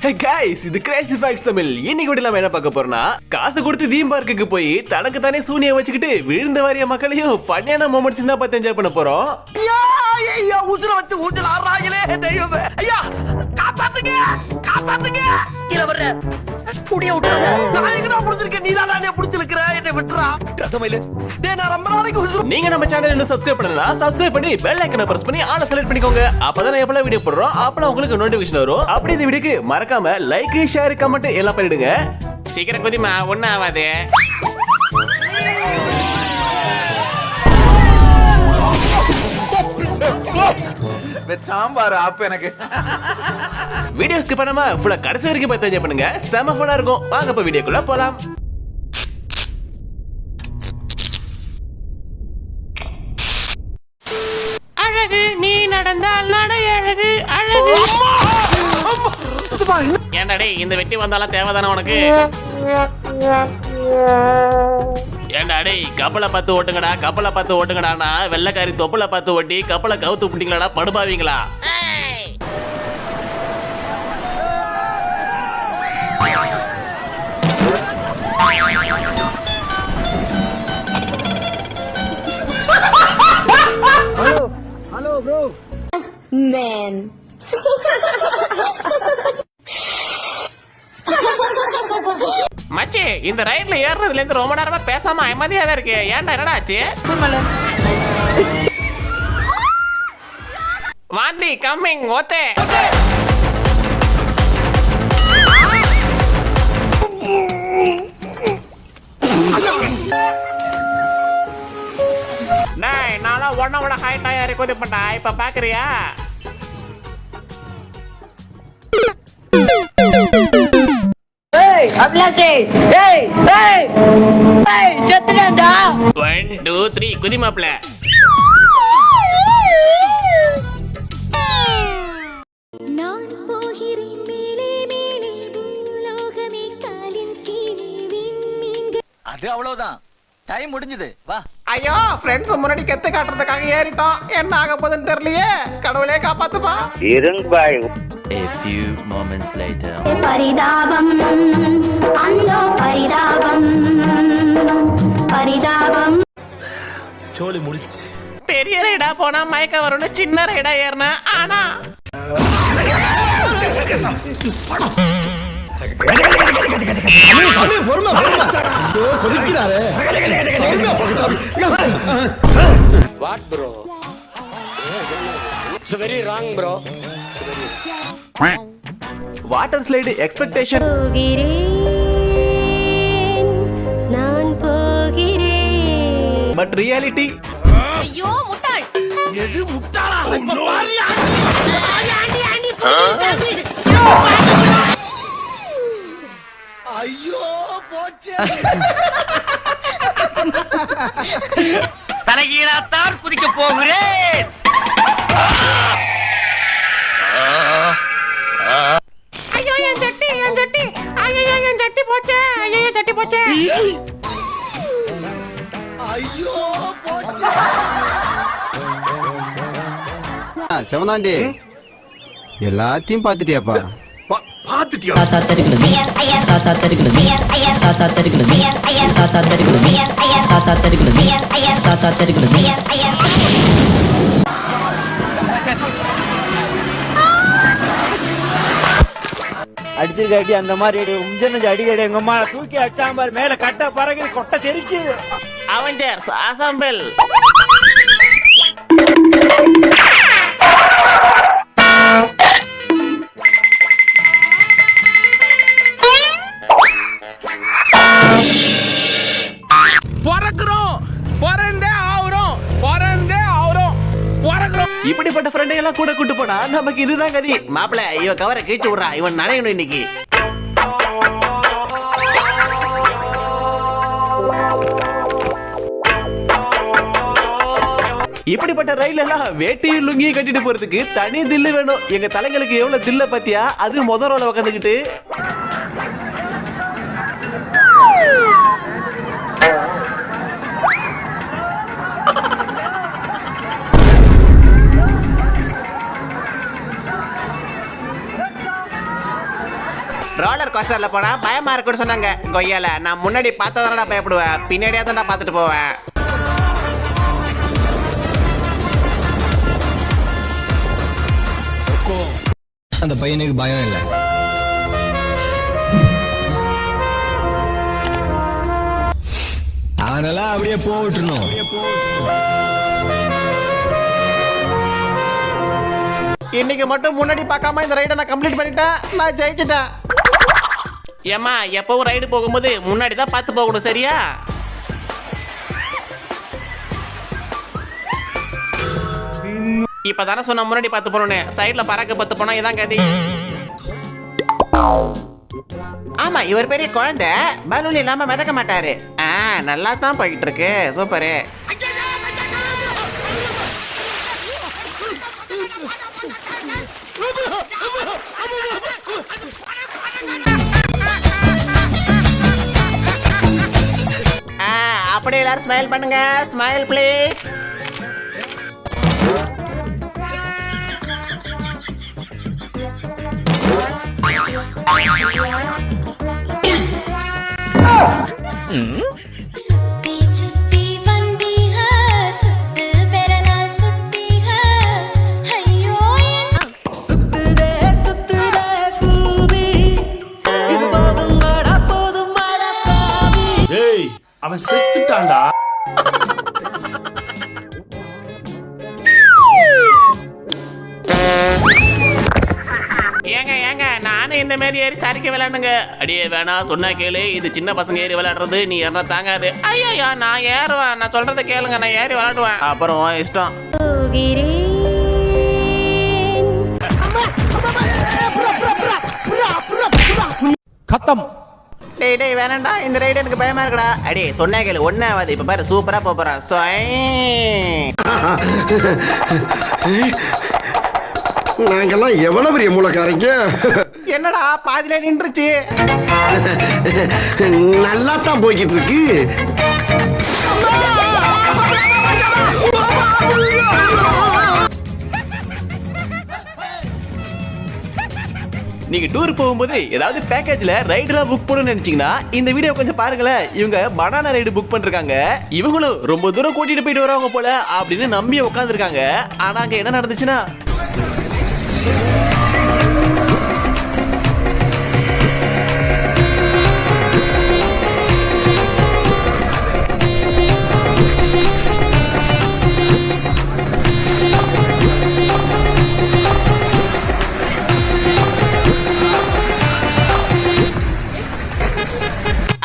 Hey guys, இது Crazy facts Tamil. இன்னைக்கு கூட நாம என்ன பார்க்க போறோம்னா, காசு கொடுத்து தீம் பார்க்குக்கு போய் தனக்கு தானே சூனிய வச்சுக்கிட்டு விழுந்த வாரிய மக்களையும் ஃபன்னியான மொமெண்ட்ஸ் தான் பார்த்து என்ஜாய் பண்ண போறோம். ஐயா உசுர வச்சு ஊஞ்சல் ஆறாங்களே தெய்வமே. ஐயா காப்பாத்துங்க காப்பாத்துங்க. கீழ வர்ற புடிய விட்டுறாத. நான் எங்கடா புடிச்சிருக்கேன், நீ தானே புடிச்சிருக்கற. என்னை விட்டுறா கசமையில. டேய் நான் ரொம்ப நாளைக்கு உசுர. நீங்க நம்ம சேனலை இன்னும் சப்ஸ்கிரைப் பண்ணலனா சப்ஸ்கிரைப் பண்ணி பெல் ஐகானை பிரஸ் பண்ணி ஆல் செலக்ட் பண்ணிக்கோங்க. அப்பதான் நான் எப்பலாம் வீடியோ போடுறோம் அப்பலாம் உங்களுக்கு நோட்டிஃபிகேஷன் வரும். அப்படி இந்த வீடியோக்கு மறக்காம லைக் ஷேர் கமெண்ட் எல்லாம் பண்ணிடுங்க. சீக்கிரம் குதிமா, ஒண்ணும் ஆகாது. சாம்பார் ஆப் எனக்கு. வீடியோ ஸ்கிப் பண்ணாம ஃபுல்லா கடைசி வரைக்கும் பார்த்து என்ஜாய் பண்ணுங்க. செம ஃபன்னா இருக்கும். வாங்க இப்ப வீடியோக்குள்ள போலாம். அழகு நீ நடந்தால் நடை அழகு அழகு. ஏன்டா இந்த வெட்டி வந்தாலும் தேவைதானே உனக்கு? ஏன்டா கப்பலை பார்த்து ஓட்டுங்கடா, கப்பலை பார்த்து ஓட்டுங்கடானா வெள்ளக்காரி தொப்பலை பார்த்து ஓட்டி கப்பலை கவுத்து புட்டிங்களாடா படுபாவீங்களா? Hello bro Man. மச்சி, இந்த ரைட்ல ஏறுறதுல இருந்து ரொம்ப நேரமா பேசாம அமைதியாவே இருக்கு. ஏன்டா என்னடா ஆச்சு? வாந்தி கம்மிங் ஓத்தே. டேய் நான்லாம் ஒன்னோட ஹைட்டா ஏறி குதிப்பேன்டா. இப்ப பாக்குறியா? செத்துடா. 1 2 3 குதி மாப்ள. நான் போகிறேன் மேலே மேலே பூலோகமே காலின் கீழே விண்மீன்கள். அது அவ்வளவுதான், டைம் முடிஞ்சது. வா. ஐயோ ஃப்ரெண்ட்ஸ் முன்னாடி கெத்து காட்டுறதுக்காக ஏறிட்டோம். என்ன ஆக போகுதுன்னு தெரியலையே. கடவுளே காப்பாத்துப்பா. A few moments later. பரிதாபம் அந்த பரிதாபம் பரிதாபம். சோலி முடிச்சு. பெரிய ரைடா போனா மயக்க வரும்னு சின்ன ரைடா ஏறினா. ஆனா What bro? It's very wrong bro. Water slide expectation. நான் போகிறேன். But reality. ஐயோ முட்டாள். எது முட்டாளா? இப்ப பாரியா. ஐயோ போச்சே. தலைகீழாத்தான் குதிக்க போகிறேன். ஐயோ என் ஜட்டி என் ஜட்டி. ஐயோ என் ஜட்டி போச்சே. ஐயோ ஜட்டி போச்சே. ஐயோ போச்சே. செவனாண்டி எல்லாத்தையும் பாத்துட்டியாப்பா? பாத்துட்டியா? தாத்தா தெரிகிறது தாத்தா தெரிகிறது தாத்தா தெரிகிறது தாத்தா தெரிகிறது தாத்தா தெரிகிறது தாத்தா தெரிகிறது. அடிச்சிருக்காட்டி அந்த மாதிரி அடிக்கடி எங்க அம்மா தூக்கி அடிச்சாம்பார் மேல கட்ட பறகுது கொட்டை தெரிக்குது. Avengers assemble. இப்படிப்பட்ட ஃப்ரெண்டை எல்லாம் கூட கூட்டு போனா நமக்கு இதுதான் கதி. மாப்பிள இவன் கவரை கீழ்ச்சி விடுறா, இவன் நனையணும் இன்னைக்கு. இப்படிப்பட்ட ரயில் எல்லாம் வேட்டியும் லுங்கியும் கட்டிட்டு போறதுக்கு தனி தில்லு வேணும். எங்க தலைங்களுக்கு எவ்வளவு தில்ல பாத்தியா? அது முதல் ரோல உட்காந்துக்கிட்டு. ரோலர் கோஸ்டர்ல போனா பயமா இருக்குன்னு சொன்னாங்க. கொய்யால நான் முன்னாடி பார்த்ததானடா பயப்படுவேன், பின்னாடியே தான் பார்த்துட்டு போவேன். அந்த பையனுக்கு பயம் இல்லை. அவனெல்லாம் அப்படியே போட்டுணும். இன்னைக்கு மட்டும் முன்னாடி பார்க்காம இந்த ரைடை நான் கம்ப்ளீட் பண்ணிட்டேன். நான் ஜெயிச்சிட்டேன். ஏமா எப்பவும் ரைடு போகும்போது முன்னாடி தான் பார்த்து போகணும், சரியா? இப்பதானே சொன்ன முன்னாடி பார்த்து போனோன்னு. சைடுல பறக்க பார்த்து போனா இதான் கதி. ஆமா, இவர் பெரிய குழந்தை, பலூன் இல்லாம மிதக்க மாட்டாரு. நல்லா தான் போயிட்டு இருக்கு. சூப்பரு. அப்படியே எல்லாரும் ஸ்மைல் பண்ணுங்க. Smile please. சுத்தி சுத்தி வந்தீக, சுத்து பெறலால் சுத்தீக. ஐயோ சுத்துதே சுத்துதே பூமி, இது போதும் வாடா சாமி. ஏய், அவன் செத்துட்டான்டா. ஏங்க ஏங்க நானும் இந்த மாதிரி ஏறி சரிக்க விளையாடுங்க. அடியே வேணா, சொன்னா கேளு. இது சின்ன பசங்க ஏறி விளையாடுறது, நீ ஏறினா தாங்காது. ஐயா நான் ஏறுவேன். நான் சொல்றதை கேளுங்க, நான் ஏறி விளையாடுவேன். அப்புறம் இஷ்டம். கத்தம். டேய் டேய் வேணாண்டா, இந்த ரைடு எனக்கு பயமா இருக்குடா. அடி சொன்னா கேளு, ஒன்னாவது. இப்ப பாரு சூப்பரா போறான். நாங்கெல்லாம் எவ்வளவு பெரிய மூலக்காரங்க. என்னடா பாதியில நின்றுச்சு. நல்லா தான் போய்கிட்டு இருக்கு. நீங்க டூர் போகும்போது ஏதாவது பேக்கேஜ்ல ரைடுலாம் புக் பண்ணணும்னு நினைச்சீங்கன்னா இந்த வீடியோ கொஞ்சம் பாருங்களேன். இவங்க பனானா ரைடு புக் பண்ணிருக்காங்க. இவங்களும் ரொம்ப தூரம் கூட்டிட்டு போயிட்டு வரவங்க போல அப்படின்னு நம்பி உட்காந்துருக்காங்க. ஆனா அங்க என்ன நடந்துச்சுன்னா,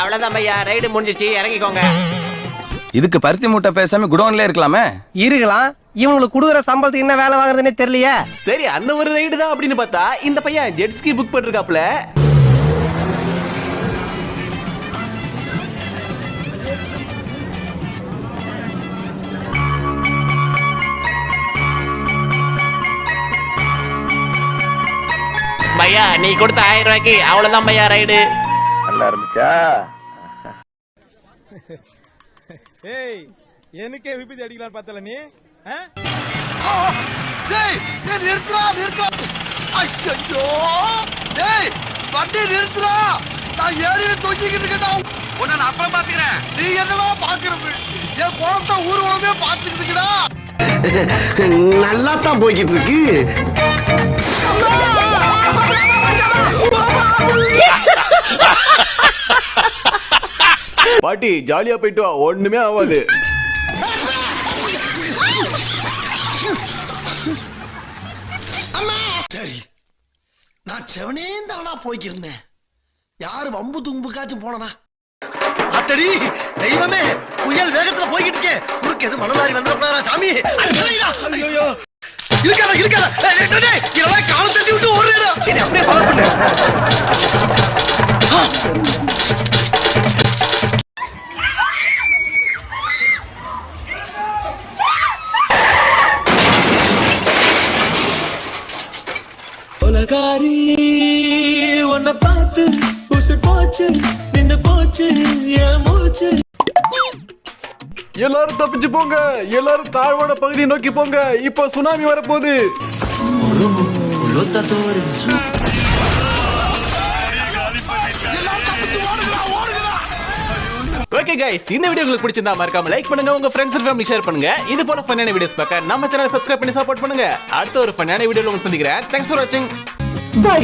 அவ்வளவுதான் பையா, ரைடு முடிஞ்சிச்சு, இறங்கிக்கோங்க. இதுக்கு பருத்தி மூட்டை பேசாம குடோன்ல இருக்கலாமே. இருக்கலாம். இவங்களுக்கு கொடுக்குற சம்பளத்துக்கு என்ன வேலை வாங்குறதுன்னே தெரியலையே. சரி, அந்த ஒரு ரைடு தான் அப்படின்னு பார்த்தா இந்த பையன் ஜெட்ஸ்கி புக் பண்ணிருக்காப்ல. பையா நீ கொடுத்த 1000 ரூபாய்க்கு அவ்வளவுதான் பையா ரைடு. நல்லா இருந்துச்சா? ஏய், எனக்கே விபத்து அடிக்கலாம் பார்த்தல நீ. டேய் நிறுத்துடா நிறுத்து. ஐயோ டேய் வண்டி நிறுத்துடா. நான் ஏறில தொங்கிக்கிட்டு இருக்கேன். உன்னை நான் அப்புறம் பாத்துக்கிறேன். நீ என்னவா பாக்குறது? என் குழந்தை ஊர் உலகமே பாத்துக்கிட்டு இருக்கடா. நல்லா தான் போய்கிட்டு இருக்கு. பாட்டி ஜாலியா போயிட்டு வா, ஒண்ணுமே ஆகாது. சரி, நான் செவனே தானா போய்க்கிருந்தேன். யாரு வம்பு தும்புக்காச்சும் போனா? அத்தடி தெய்வமே, புயல் வேகத்துல போய்கிட்டு இருக்கேன். குறுக்கு எது மணலாரி வந்துடா சாமி. ஐயோ இருக்காத இருக்காத. இதெல்லாம் கால தட்டி விட்டு ஓடுறா. இனி அப்படியே ஃபாலோ பண்ணு. உலகாரி உன்னை பார்த்து உசுர் போச்சு, நின்னு போச்சு என் மூச்சு. எல்லாரும் தப்பிச்சு போங்க. எல்லாரும் தாழ்வான பகுதியை நோக்கி போங்க. இப்ப சுனாமி வரப்போகுது. ஓகே கைஸ், இந்த வீடியோ உங்களுக்கு பிடிச்சிருந்தா மறக்காம லைக் பண்ணுங்க, உங்க ஃப்ரெண்ட்ஸ் அண்ட் ஃபேமிலி ஷேர் பண்ணுங்க. இது போல ஃபன்னான வீடியோஸ் பார்க்க நம்ம சேனலை சப்ஸ்கிரைப் பண்ணி சப்போர்ட் பண்ணுங்க. அடுத்த ஒரு ஃபன்னான வீடியோல உங்களை சந்திக்கிறேன். தேங்க்ஸ் ஃபார் வாட்சிங். பை.